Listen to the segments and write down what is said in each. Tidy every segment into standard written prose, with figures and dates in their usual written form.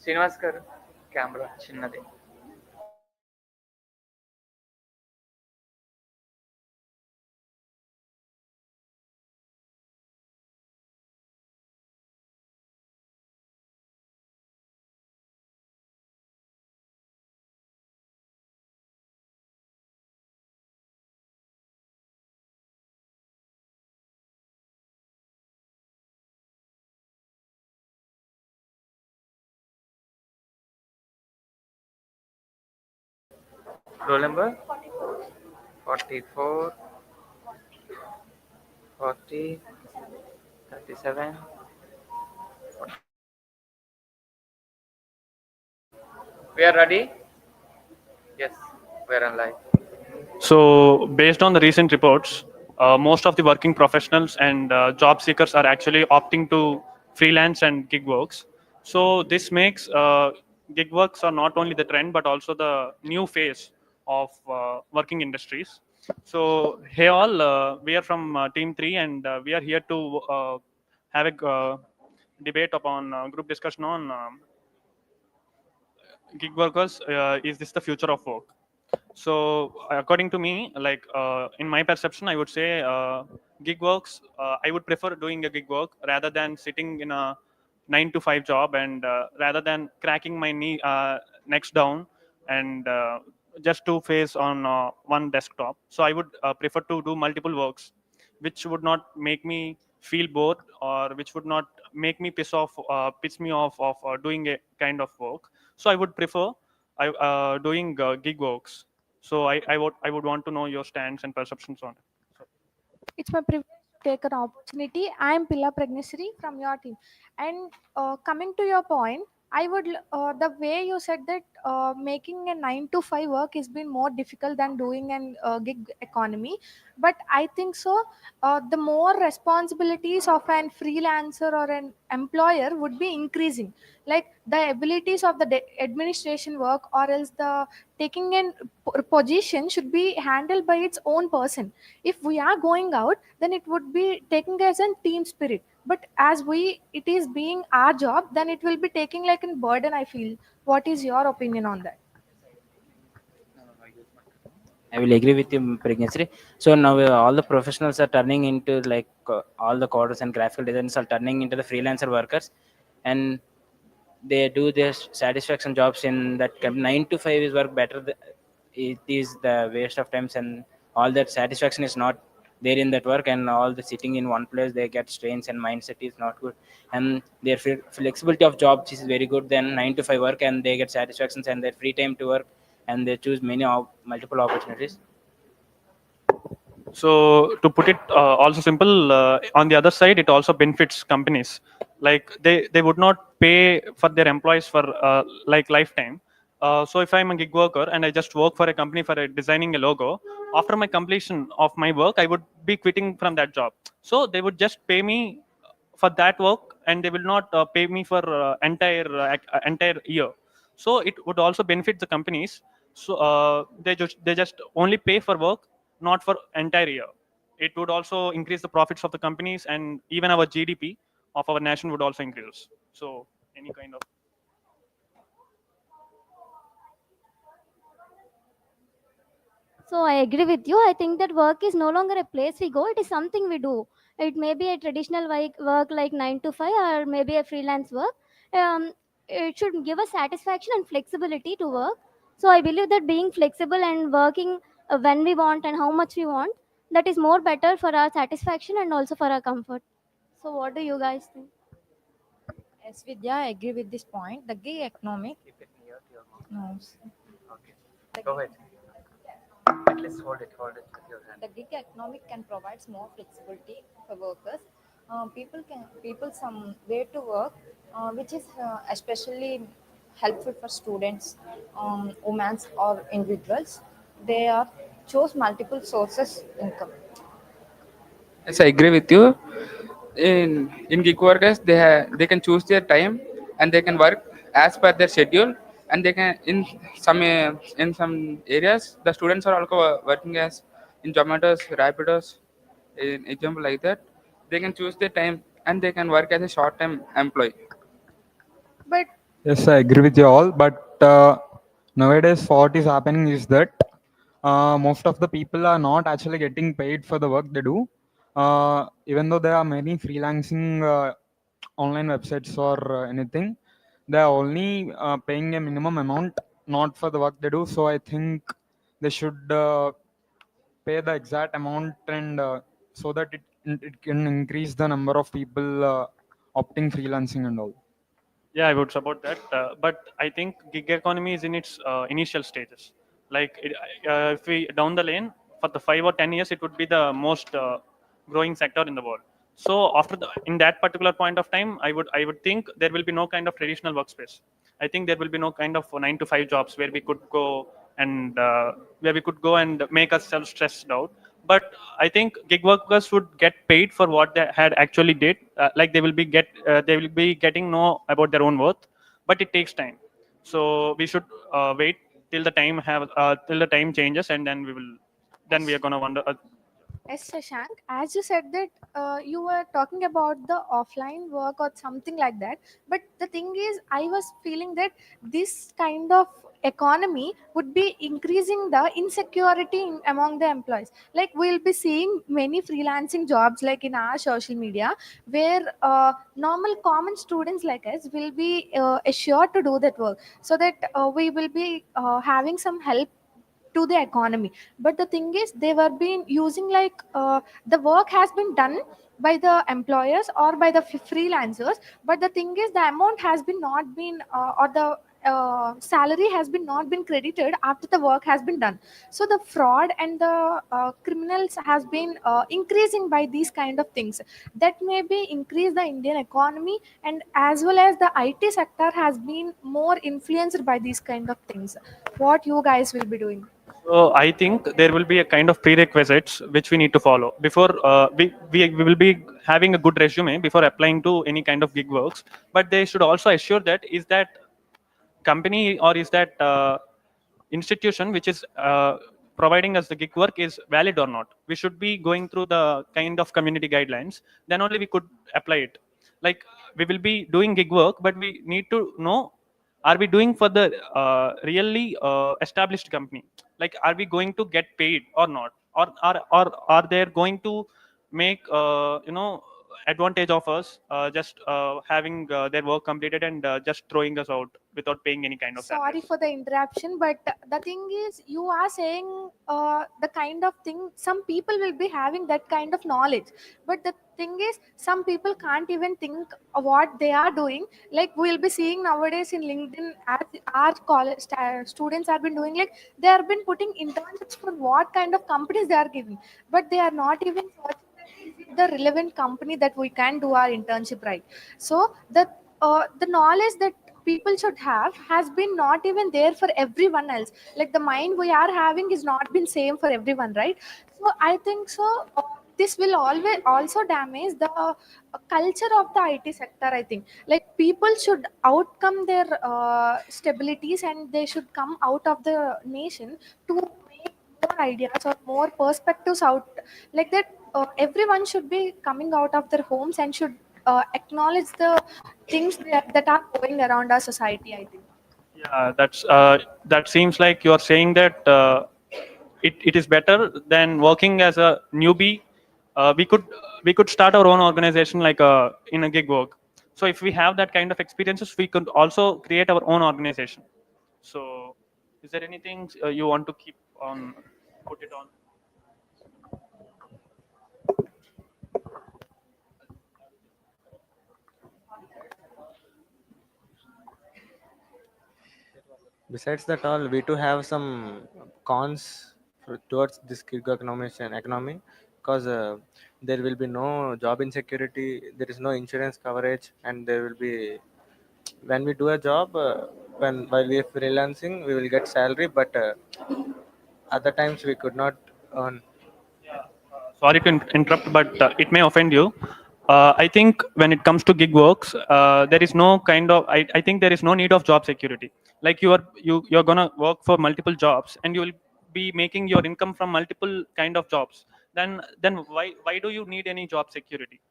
శ్రీనివాస్ గారు కెమెరా చిన్నది. Roll number 44, 40, 37. We are ready? Yes, we are on live. So, based on the recent reports, most of the working professionals and job seekers are actually opting to freelance and gig works. So, this makes gig works are not only the trend but also the new phase of working industries. So, hey all, we are from Team 3 and we are here to have a debate upon group discussion on gig workers. Is this the future of work? So, according to me, like in my perception, I would say gig works. I would prefer doing a gig work rather than sitting in a 9 to 5 job, and rather than cracking my necks down and just to face on one desktop. So, I would prefer to do multiple works, which would not make me feel bored or which would not make me piss me off of doing a kind of work. So, I would prefer doing gig works. So I would want to know your stance and perceptions on it. So, It's my privilege to take an opportunity. I am Pilla Pragnasri from your team. And coming to your point, the way you said that making a 9 to 5 work has been more difficult than doing an gig economy. But I think so. The more responsibilities of an freelancer or an employer would be increasing. Like the abilities of the administration work or else the taking in position should be handled by its own person. If we are going out, then it would be taking as a team spirit, but as it is being our job, then it will be taking like a burden, I feel. What is your opinion on that? I will agree with you, Pragnasri. So now all the professionals are turning into like all the coders and graphical designers are turning into the freelancer workers, and they do their satisfaction jobs in that 9 to 5 is work better. It is the waste of times, and all that satisfaction is not there in that work, and all the sitting in one place they get strains and mindset is not good, and their flexibility of jobs is very good than 9 to 5 work, and they get satisfactions and their free time to work, and they choose many multiple opportunities. so to put it also simple, on the other side, it also benefits companies. Like they would not pay for their employees for like lifetime. So if I'm a gig worker and I just work for a company for designing a logo, after my completion of my work, I would be quitting from that job. So they would just pay me for that work, and they will not pay me for entire year. So it would also benefit the companies. So they just only pay for work, not for entire year. It would also increase the profits of the companies, and even our GDP of our nation would also increase. So any kind of. So I agree with you. I think that work is no longer a place we go, it is something we do. It may be a traditional work like 9 to 5 or maybe a freelance work. It should give us satisfaction and flexibility to work. So I believe that being flexible and working when we want and how much we want, that is more better for our satisfaction and also for our comfort. So what do you guys think? Yes, Vidya, I agree with this point. The gig economic, Keep it near to your mouth. no, Okay. Go ahead. At least hold it with your hand. the gig economic can provide more flexibility for workers. People some way to work, which is especially helpful for students, women or individuals. They are chose multiple sources income. Yes, I agree with you. In gig workers, they can choose their time and they can work as per their schedule, and they can in some areas the students are also working as in Zomatos, Rapidos, in example like that. They can choose their time and they can work as a short time employee. But Yes, I agree with you all. But nowadays, what is happening is that most of the people are not actually getting paid for the work they do. Even though there are many freelancing online websites or anything, they are only paying a minimum amount, not for the work they do. So I think they should pay the exact amount, and so that it can increase the number of people opting freelancing and all. Yeah, I would support that. But I think gig economy is in its initial stages. Like if we down the lane for the 5 or 10 years, it would be the most growing sector in the world. So after in that particular point of time, I would think there will be no kind of traditional workspace. I think there will be no kind of 9 to 5 jobs where we could go and make ourselves stressed out. But I think gig workers would get paid for what they had actually did. Like they will be getting know about their own worth, but it takes time. So we should wait till the time changes, and then we are gonna wonder. Yes, Shashank, as you said that you were talking about the offline work or something like that. But the thing is, I was feeling that this kind of economy would be increasing the insecurity among the employees. Like we'll be seeing many freelancing jobs like in our social media where normal common students like us will be assured to do that work so that we will be having some help to the economy. But the thing is they were being using like the work has been done by the employers or by the freelancers, but the thing is the amount has been not been or the salary has been not been credited after the work has been done. So the fraud and the criminals has been increasing by these kind of things that maybe increase the Indian economy, and as well as the IT sector has been more influenced by these kind of things. What you guys will be doing? So I think there will be a kind of prerequisites which we need to follow before we will be having a good resume before applying to any kind of gig works. But they should also assure that is that company or is that institution which is providing us the gig work is valid or not. We should be going through the kind of community guidelines. Then only we could apply it. Like we will be doing gig work, but we need to know, are we doing for the really established company? Like are we going to get paid or not, or are they going to make advantage of us, just having their work completed and just throwing us out without paying any kind of Sorry salaries. for the interruption, but the thing is, you are saying the kind of thing some people will be having that kind of knowledge, but the thing is, some people can't even think of what they are doing. Like we'll be seeing nowadays in LinkedIn, as our college students have been doing, like they have been putting internships for what kind of companies they are giving, but they are not even searching that is it the relevant company that we can do our internship, right? So the knowledge that people should have has been not even there for everyone else. Like the mind we are having is not been same for everyone, right? So I think so this will always also damage the culture of the IT sector, I think. Like people should outcome their stabilities and they should come out of the nation to make more ideas or more perspectives out. Like that everyone should be coming out of their homes and should acknowledge the things that are going around our society, I think. Yeah, that seems like you're saying that it is better than working as a newbie. We could start our own organization like in a gig work. So if we have that kind of experiences, we could also create our own organization. So is there anything you want to keep on put it on? Besides that, all we do have some cons towards this gig economy because there will be no job insecurity, there is no insurance coverage, and there will be when we do a job when while we are freelancing we will get salary, but other times we could not earn. Sorry to interrupt, but it may offend you. I think when it comes to gig works, there is no kind of. I think there is no need of job security. Like you're gonna work for multiple jobs, and you will be making your income from multiple kind of jobs. Then why do you need any job security?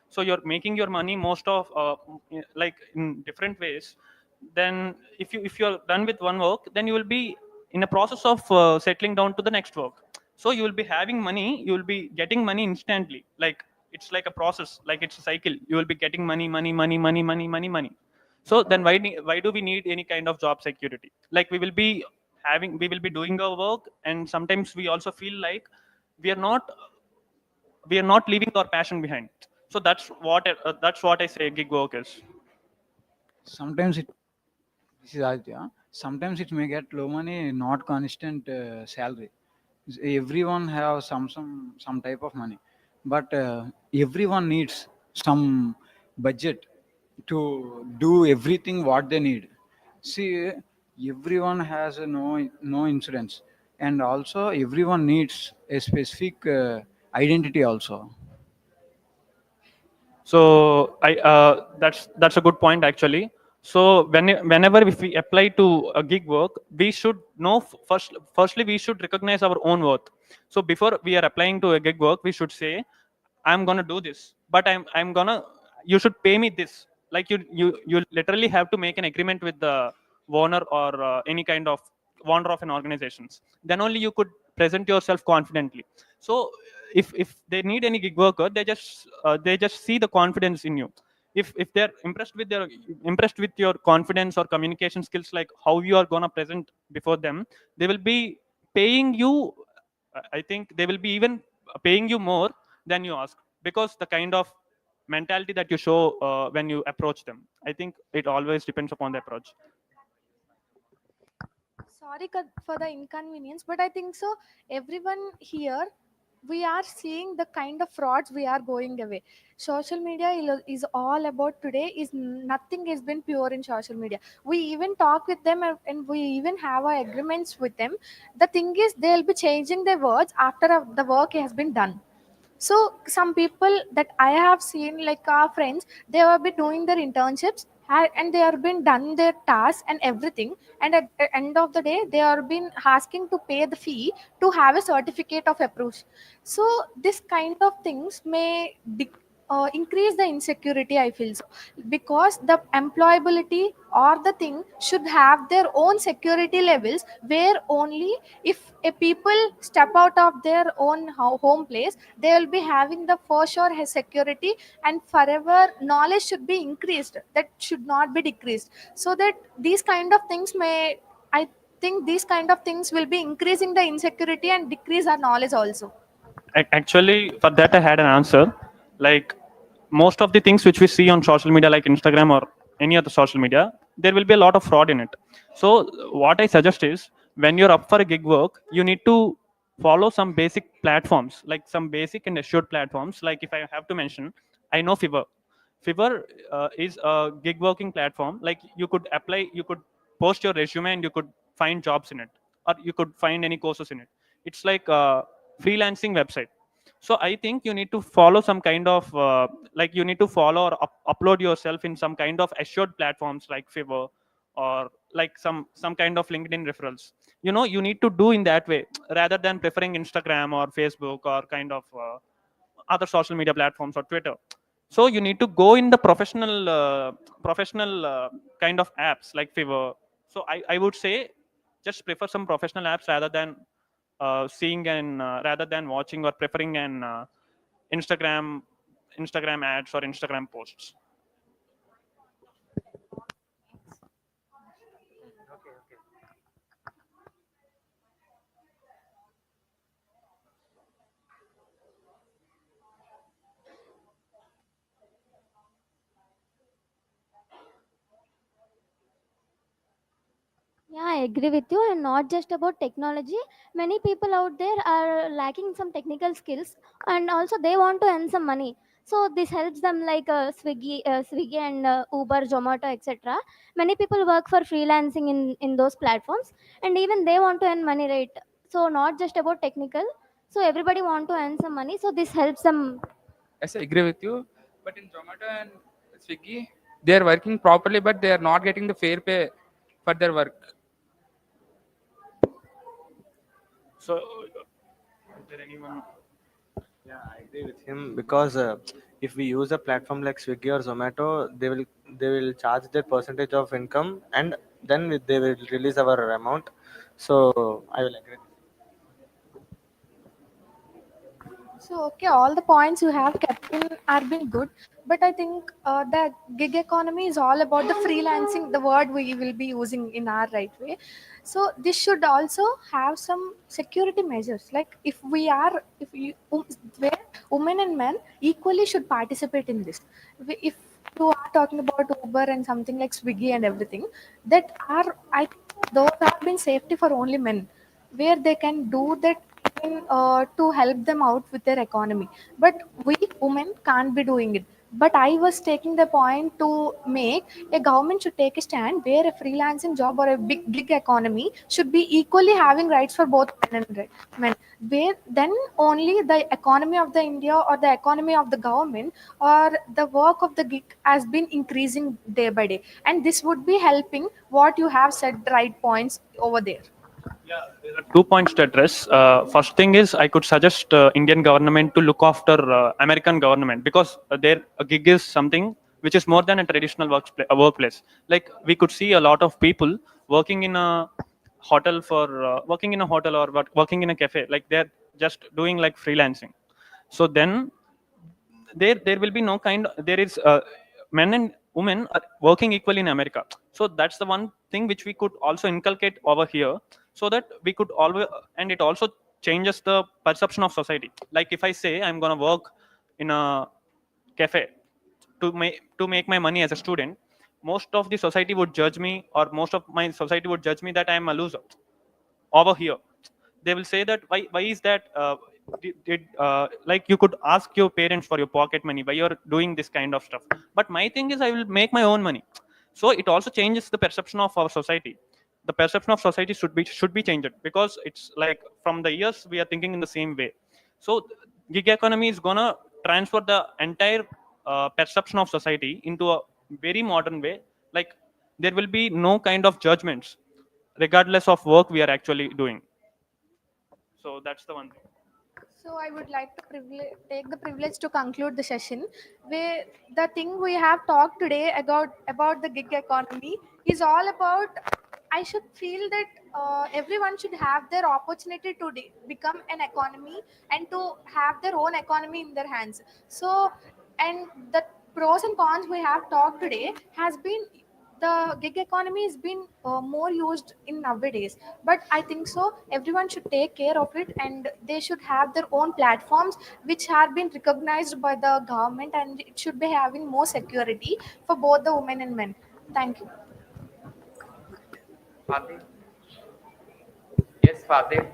So you're making your money most of like in different ways. then if you're done with one work, then you will be in a process of settling down to the next work. So you will be having money, you will be getting money instantly. Like it's like a process, like it's a cycle. You will be getting money, money, money, money, money, money, money. So then why do we need any kind of job security? Like we will be doing our work, and sometimes we also feel like we are not we are not leaving our passion behind. So that's what I say gig work is. Sometimes it this is Aditya. Sometimes it may get low money, not constant salary. Everyone have some type of money, but everyone needs some budget to do everything what they need. See, everyone has a no insurance, and also everyone needs a specific identity also. So that's a good point actually. So whenever if we apply to a gig work, we should know firstly we should recognize our own worth. So before we are applying to a gig work, we should say, I'm gonna do this, but I'm gonna you should pay me this. Like you literally have to make an agreement with the owner or any kind of owner of an organizations. Then only you could present yourself confidently. So if they need any gig worker, they just see the confidence in you. If they're impressed with your confidence or communication skills, like how you are gonna present before them, they will be paying you. I think they will be even paying you more than you ask, because the kind of mentality that you show when you approach them. I think it always depends upon the approach. Sorry for the inconvenience, but I think so. Everyone here, we are seeing the kind of frauds we are going away. Social media is all about today. Is nothing has been pure in social media. We even talk with them and we even have our agreements with them. The thing is, they'll be changing their words after the work has been done. So some people that I have seen, like our friends, they have been doing their internships, and they have been done their tasks and everything, and at the end of the day they are been asking to pay the fee to have a certificate of approach. So this kind of things may increase the insecurity, I feel so, because the employability or the thing should have their own security levels, where only if a people step out of their own home place, they will be having the for sure has security, and forever knowledge should be increased, that should not be decreased. So that these kind of things may, I think these kind of things will be increasing the insecurity and decrease our knowledge also. Actually, for that I had an answer. Like most of the things which we see on social media, like Instagram or any other social media, there will be a lot of fraud in it. So what I suggest is, when you're up for a gig work, you need to follow some basic platforms, like some basic and assured platforms. Like if I have to mention, I know Fiverr is a gig working platform. Like you could apply, you could post your resume and you could find jobs in it, or you could find any courses in it. It's like a freelancing website. So I think you need to follow some kind of like you need to follow or upload yourself in some kind of assured platforms like Fiverr, or like some kind of LinkedIn referrals. You need to do in that way, rather than preferring Instagram or Facebook or kind of other social media platforms or Twitter. So you need to go in the professional kind of apps like Fiverr. So I would say, just prefer some professional apps rather than seeing and rather than watching or preferring an Instagram Instagram ads or Instagram posts. Okay, okay. Yeah, I agree with you. And not just about technology. Many people out there are lacking some technical skills, and also they want to earn some money. So this helps them, like Swiggy and Uber, Zomato, etc. Many people work for freelancing in those platforms, and even they want to earn money, right? So not just about technical. So everybody want to earn some money. So this helps them. Yes, I agree with you. But in Zomato and Swiggy, they are working properly, but they are not getting the fair pay for their work. So is there anyone? Yeah, I agree with him because if we use a platform like Swiggy or Zomato, they will charge their percentage of income, and then they will release our amount. So I will agree. So, okay, all the points you have kept in are been good, but I think the gig economy is all about the freelancing, the word we will be using in our right way. So, this should also have some security measures. Like if you, where women and men equally should participate in this. If you are talking about Uber and something like Swiggy and everything, that are I think those have been safety for only men, where they can do that to help them out with their economy. But we women can't be doing it. But I was taking the point to make a government should take a stand where a freelancing job or a big gig economy should be equally having rights for both men. Where then only the economy of the India or the economy of the government or the work of the gig has been increasing day by day, and this would be helping what you have said right points over there. Yeah, there are 2 points to address. First thing is, I could suggest Indian government to look after American government, because their gig is something which is more than a traditional workplace. Like we could see a lot of people working in a hotel working in a hotel or working in a cafe. Like they're just doing like freelancing. So then there will be no kind. There is men and women are working equally in America. So that's the one thing which we could also inculcate over here, so that we could always, and it also changes the perception of society. Like if I say I'm going to work in a cafe to make my money as a student, most of the society would judge me, or most of my society would judge me that I'm a loser. Over here they will say that why is that, like you could ask your parents for your pocket money, why you're doing this kind of stuff. But my thing is I will make my own money. So it also changes the perception of our society. The perception of society should be changed, because it's like from the years we are thinking in the same way. So gig economy is gonna transfer the entire perception of society into a very modern way. Like there will be no kind of judgments regardless of work we are actually doing. So that's the one thing. So I would like to take the privilege to conclude the session, where the thing we have talked today about the gig economy is all about. I should feel that everyone should have their opportunity to become an economy and to have their own economy in their hands. So, and the pros and cons we have talked today has been the gig economy has been more used in nowadays, but I think so everyone should take care of it, and they should have their own platforms which have been recognized by the government, and it should be having more security for both the women and men. Thank you. Fatih? Yes, Fatih.